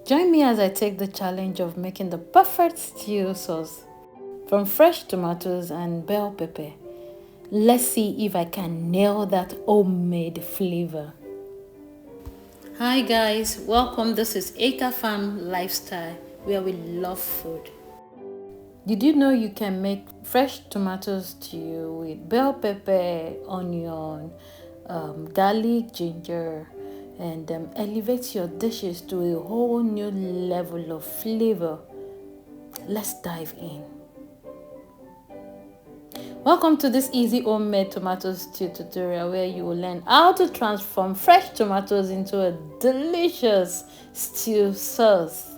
Join me as I take the challenge of making the perfect stew sauce from fresh tomatoes and bell pepper. Let's see if I can nail that homemade flavor. Hi guys, welcome. This is Acre Farm Lifestyle, where we love food. Did you know you can make fresh tomato stew with bell pepper, onion, garlic, ginger, and elevate your dishes to a whole new level of flavor? Let's dive in. Welcome to this easy homemade tomato stew tutorial where you will learn how to transform fresh tomatoes into a delicious stew sauce.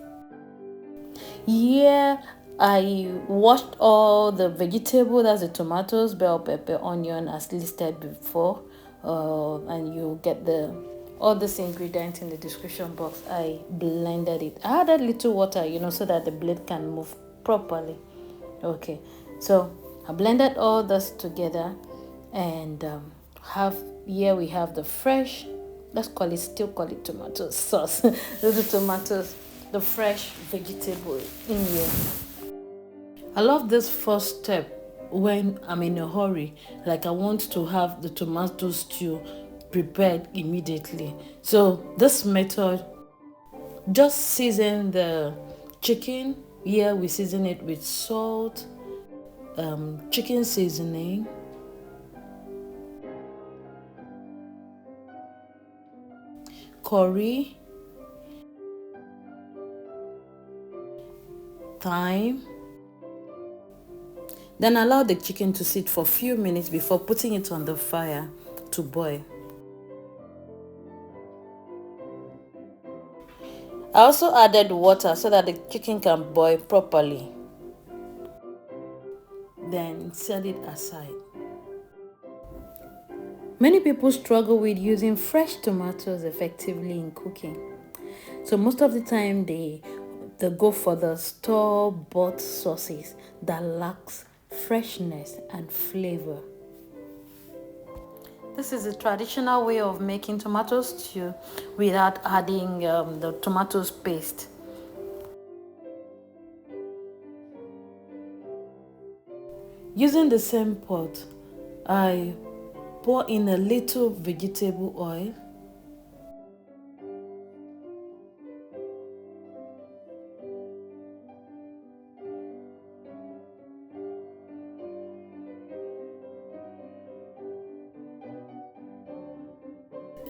Here I washed all the vegetable, that's the tomatoes, bell pepper, onion as listed before, and you get all these ingredients in the description box. I blended it. I added little water, so that the blade can move properly. Okay, so I blended all this together, and we have the fresh, still call it tomato sauce. Those are tomatoes, the fresh vegetable in here. I love this first step when I'm in a hurry, like I want to have the tomato stew prepared immediately. So this method, just season the chicken. Here we season it with salt, chicken seasoning, curry, thyme. Then allow the chicken to sit for a few minutes before putting it on the fire to boil. I also added water so that the chicken can boil properly. Then set it aside. Many people struggle with using fresh tomatoes effectively in cooking. So most of the time they go for the store-bought sauces that lacks freshness and flavor. This is a traditional way of making tomato stew without adding the tomatoes paste. Using the same pot, I pour in a little vegetable oil,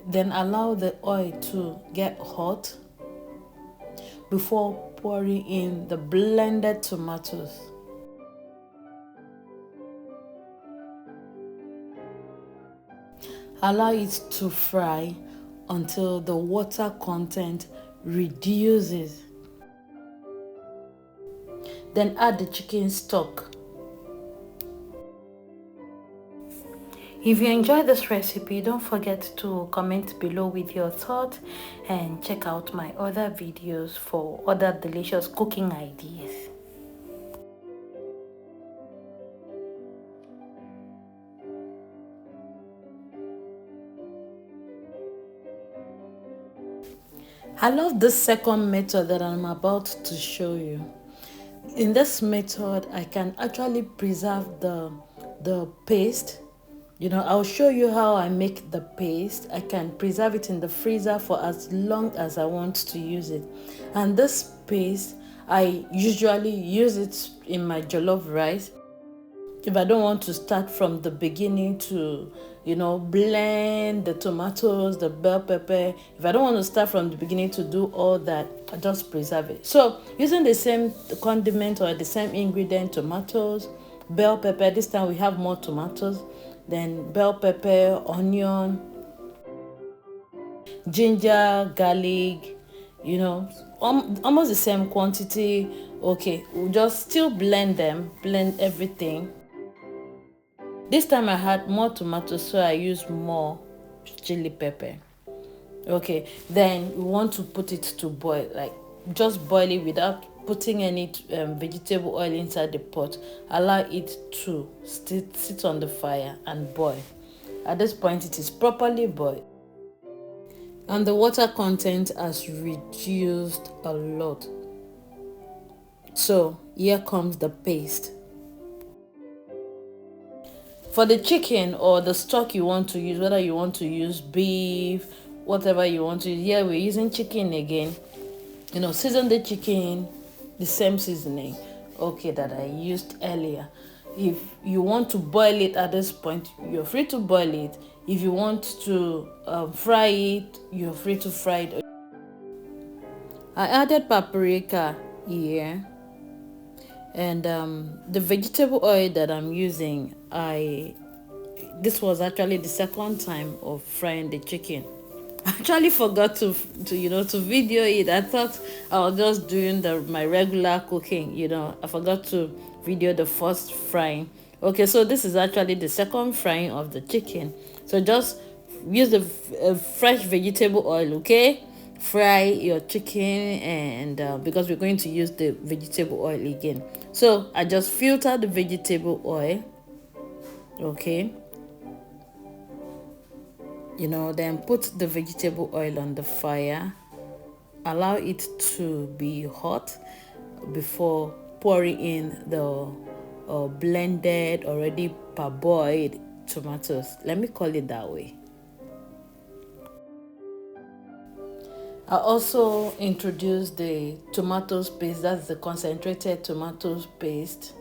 then allow the oil to get hot before pouring in the blended tomatoes. Allow it to fry until the water content reduces. Then add the chicken stock. If you enjoyed this recipe, don't forget to comment below with your thoughts and check out my other videos for other delicious cooking ideas. I love this second method that I'm about to show you. In this method, I can actually preserve the paste. I'll show you how I make the paste. I can preserve it in the freezer for as long as I want to use it. And this paste, I usually use it in my jollof rice. If I don't want to start from the beginning to, blend the tomatoes, the bell pepper, if I don't want to start from the beginning to do all that, I just preserve it. So using the same condiment or the same ingredient, tomatoes, bell pepper, this time we have more tomatoes, then bell pepper, onion, ginger, garlic, almost the same quantity. Okay, we'll just still blend everything. This time I had more tomatoes, so I used more chili pepper. Okay, then we want to put it to boil, like just boil it without putting any vegetable oil inside the pot. Allow it to sit on the fire and boil. At this point, it is properly boiled. and the water content has reduced a lot. So here comes the paste. For the chicken or the stock you want to use, whether you want to use beef, whatever you want to use, here we're using chicken again. Season the chicken the same seasoning, okay, that I used earlier. If you want to boil it at this point, you're free to boil it. If you want to fry it, you're free to fry it. I added paprika here, and the vegetable oil that I'm using, this was actually the second time of frying the chicken. I actually forgot to video it. I thought I was just doing my regular cooking. I forgot to video the first frying. Okay, so this is actually the second frying of the chicken. So just use the fresh vegetable oil, okay? Fry your chicken, and because we're going to use the vegetable oil again. So I just filter the vegetable oil, okay? Then put the vegetable oil on the fire, allow it to be hot before pouring in the blended, already parboiled tomatoes. Let me call it that way. I also introduced the tomato paste. That's the concentrated tomato paste.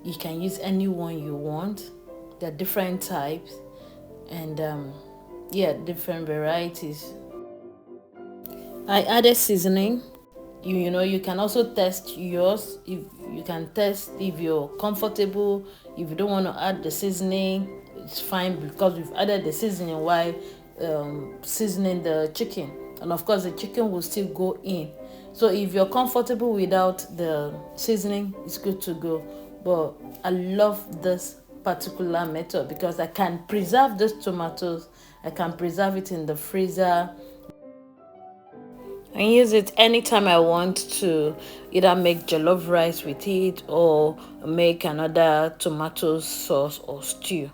You can use any one you want. There are different types, and different varieties. I added seasoning. You can also test yours. If you can test if you're comfortable. If you don't want to add the seasoning, it's fine, because we've added the seasoning while seasoning the chicken, and of course the chicken will still go in. So if you're comfortable without the seasoning, it's good to go. But I love this particular method because I can preserve those tomatoes. I can preserve it in the freezer and use it anytime I want to either make jollof rice with it or make another tomato sauce or stew.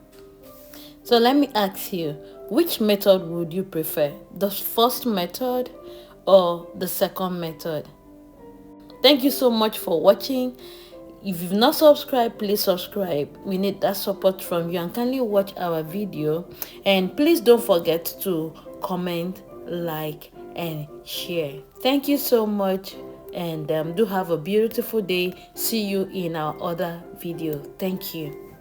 So let me ask you, which method would you prefer? The first method or the second method? Thank you so much for watching. If you've not subscribed, please subscribe. We need that support from you, and kindly watch our video. And please don't forget to comment, like, and share. Thank you so much, and do have a beautiful day. See you in our other video. Thank you.